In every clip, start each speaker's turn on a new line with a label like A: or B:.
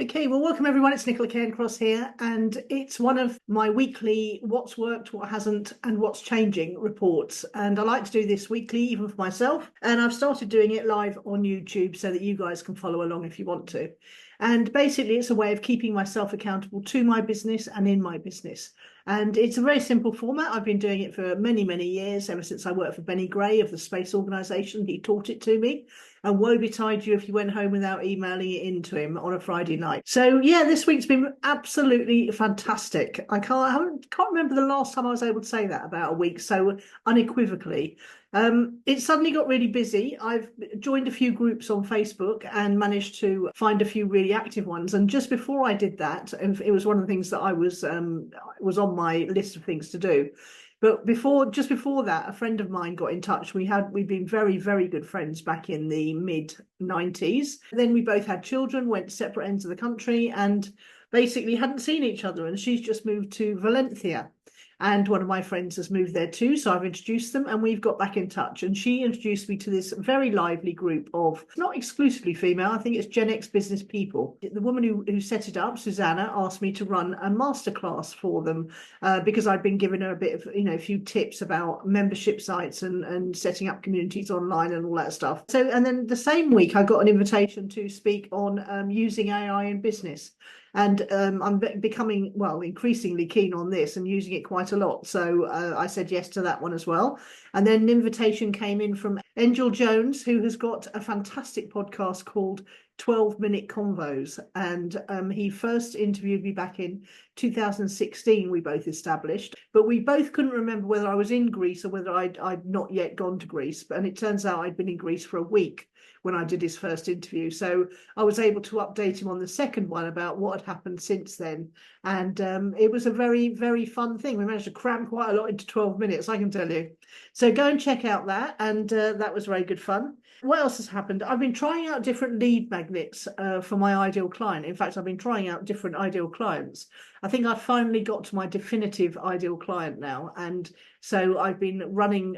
A: Okay, well, welcome everyone. It's Nicola Cairncross here, and it's one of my weekly what's worked, what hasn't, and what's changing reports. And I like to do this weekly, even for myself. And I've started doing it live on YouTube so that you guys can follow along if you want to. And basically, it's a way of keeping myself accountable to my business and in my business. And it's a very simple format. I've been doing it for many, many years, ever since I worked for Benny Gray of the Space Organisation. He taught it to me. And woe betide you if you went home without emailing it in to him on a Friday night. So yeah, this week's been absolutely fantastic. I can't remember the last time I was able to say that about a week so unequivocally. It suddenly got really busy. I've joined a few groups on Facebook and managed to find a few really active ones. And just before I did that, and it was one of the things that I was on my list of things to do. But just before that, a friend of mine got in touch. We'd been very, very good friends back in the mid 90s. Then we both had children, went to separate ends of the country, and basically hadn't seen each other. And she's just moved to Valencia. And one of my friends has moved there too. So I've introduced them and we've got back in touch. And she introduced me to this very lively group of, not exclusively female, I think it's Gen X business people. The woman who set it up, Susanna, asked me to run a masterclass for them because I'd been giving her a bit of, a few tips about membership sites and setting up communities online and all that stuff. So, and then the same week, I got an invitation to speak on using AI in business. And I'm becoming, well, increasingly keen on this and using it quite a lot. So I said yes to that one as well. And then an invitation came in from Angel Jones, who has got a fantastic podcast called 12-Minute Convos. And he first interviewed me back in 2016, we both established. But we both couldn't remember whether I was in Greece or whether I'd not yet gone to Greece. And it turns out I'd been in Greece for a week when I did his first interview. So I was able to update him on the second one about what had happened since then. And it was a very, very fun thing. We managed to cram quite a lot into 12 minutes, I can tell you. So go and check out that. And that was very good fun. What else has happened? I've been trying out different lead magnets for my ideal client. In fact, I've been trying out different ideal clients. I think I've finally got to my definitive ideal client now. And so I've been running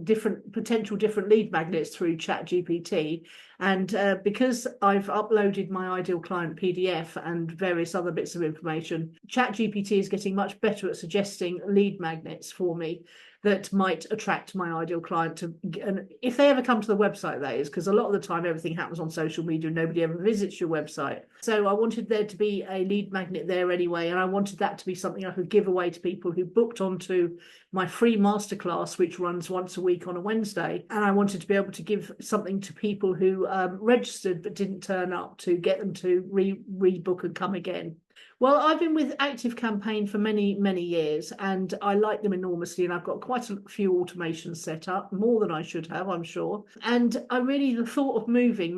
A: different lead magnets through ChatGPT. And because I've uploaded my ideal client PDF and various other bits of information, ChatGPT is getting much better at suggesting lead magnets for me that might attract my ideal client to, and if they ever come to the website, that is, because a lot of the time everything happens on social media and nobody ever visits your website. So I wanted there to be a lead magnet there anyway, and I wanted that to be something I could give away to people who booked onto my free masterclass, which runs once a week on a Wednesday. And I wanted to be able to give something to people who registered but didn't turn up, to get them to rebook and come again. Well, I've been with Active Campaign for many, many years, and I like them enormously. And I've got quite a few automations set up, more than I should have, I'm sure. And the thought of moving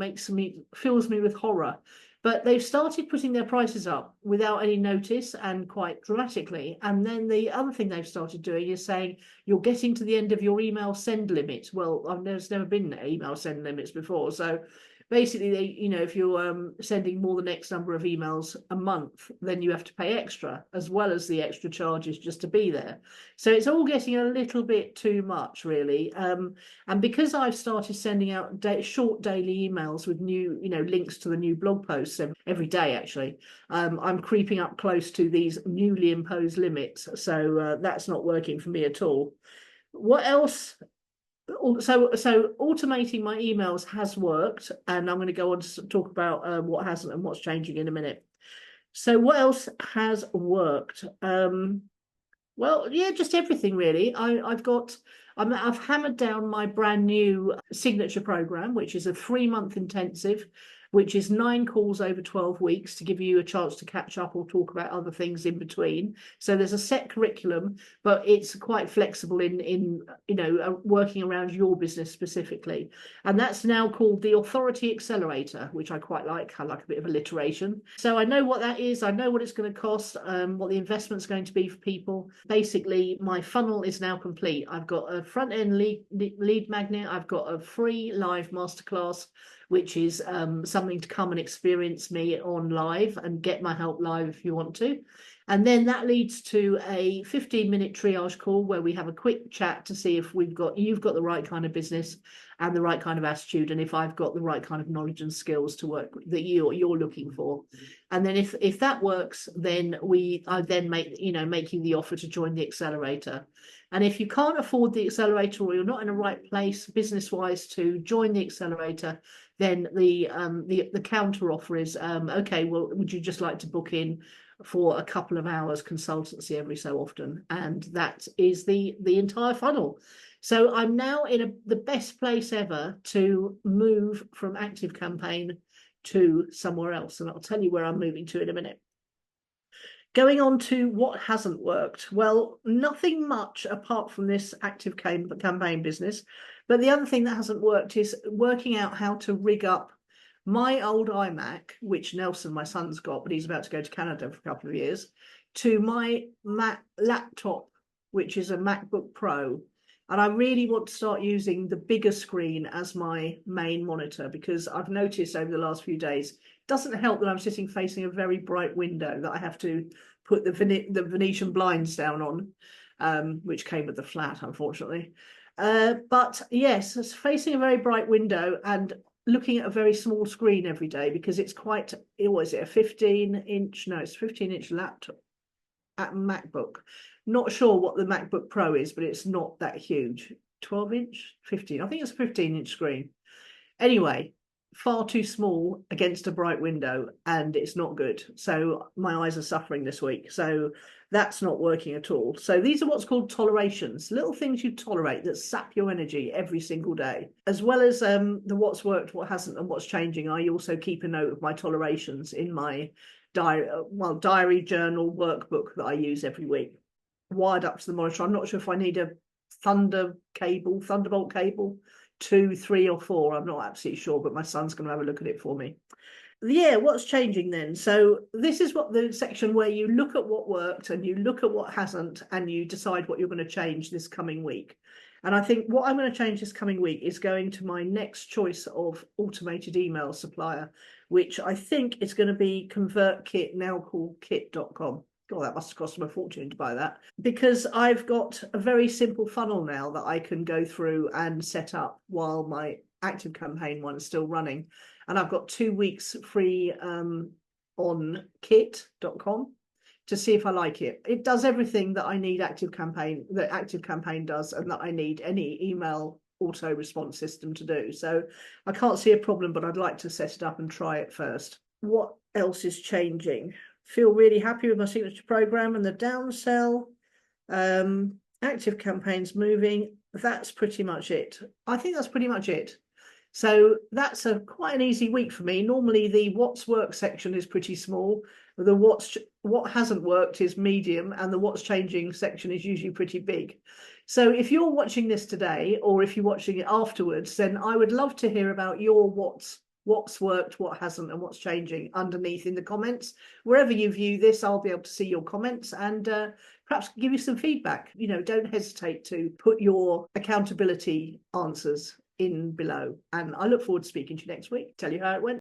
A: fills me with horror. But they've started putting their prices up without any notice and quite dramatically. And then the other thing they've started doing is saying you're getting to the end of your email send limit. Well, there's never been email send limits before. So basically, if you're sending more than X number of emails a month, then you have to pay extra, as well as the extra charges just to be there. So it's all getting a little bit too much, really. And because I've started sending out short daily emails with new, links to the new blog posts every day, actually, I'm creeping up close to these newly imposed limits. So that's not working for me at all. What else? So automating my emails has worked, and I'm going to go on to talk about what hasn't and what's changing in a minute. So what else has worked? Well, yeah, just everything really. I've hammered down my brand new signature program, which is a 3-month intensive, which is 9 calls over 12 weeks to give you a chance to catch up or talk about other things in between. So there's a set curriculum, but it's quite flexible in working around your business specifically. And that's now called the Authority Accelerator, which I quite like. I like a bit of alliteration. So I know what that is. I know what it's going to cost, what the investment's going to be for people. Basically, my funnel is now complete. I've got a front-end lead magnet. I've got a free live masterclass, which is something to come and experience me on live and get my help live if you want to. And then that leads to a 15-minute triage call where we have a quick chat to see if you've got the right kind of business and the right kind of attitude, and if I've got the right kind of knowledge and skills to work that you're looking for. And then if that works, then I then make you the offer to join the accelerator. And if you can't afford the accelerator, or you're not in the right place business wise to join the accelerator, then the counter offer is okay, well, would you just like to book in for a couple of hours consultancy every so often? And that is the entire funnel. So I'm now in the best place ever to move from ActiveCampaign to somewhere else. And I'll tell you where I'm moving to in a minute. Going on to what hasn't worked. Well, nothing much apart from this ActiveCampaign business. But the other thing that hasn't worked is working out how to rig up my old iMac, which Nelson, my son's got, but he's about to go to Canada for a couple of years, to my Mac laptop, which is a MacBook Pro. And I really want to start using the bigger screen as my main monitor, because I've noticed over the last few days, it doesn't help that I'm sitting facing a very bright window that I have to put the Venetian blinds down on, which came with the flat, unfortunately. But yes, it's facing a very bright window and looking at a very small screen every day, because it's quite, what is it, a 15-inch? No, it's a 15-inch laptop at MacBook. Not sure what the MacBook Pro is, but it's not that huge. 12-inch, 15. I think it's a 15-inch screen. Anyway, far too small against a bright window, and it's not good. So my eyes are suffering this week. So that's not working at all. So these are what's called tolerations, little things you tolerate that sap your energy every single day. As well as the what's worked, what hasn't, and what's changing, I also keep a note of my tolerations in my diary, journal, workbook that I use every week. Wired up to the monitor. I'm not sure if I need a Thunderbolt cable, 2, 3, or 4. I'm not absolutely sure, but my son's going to have a look at it for me. Yeah, what's changing then? So this is what the section where you look at what worked and you look at what hasn't, and you decide what you're going to change this coming week. And I think what I'm going to change this coming week is going to my next choice of automated email supplier, which I think is going to be ConvertKit, now called kit.com. God, that must have cost them a fortune to buy that, because I've got a very simple funnel now that I can go through and set up while my ActiveCampaign one is still running. And I've got 2 weeks free on kit.com to see if I like it. It does everything that I need ActiveCampaign does, and that I need any email auto response system to do. So I can't see a problem, but I'd like to set it up and try it first. What else is changing? Feel really happy with my signature program and the downsell. ActiveCampaign's moving. That's pretty much it. I think that's pretty much it. So that's quite an easy week for me. Normally the what's worked section is pretty small. The what hasn't worked is medium, and the what's changing section is usually pretty big. So if you're watching this today, or if you're watching it afterwards, then I would love to hear about your what's worked, what hasn't, and what's changing underneath in the comments. Wherever you view this, I'll be able to see your comments and perhaps give you some feedback. Don't hesitate to put your accountability answers in below. And I look forward to speaking to you next week, tell you how it went.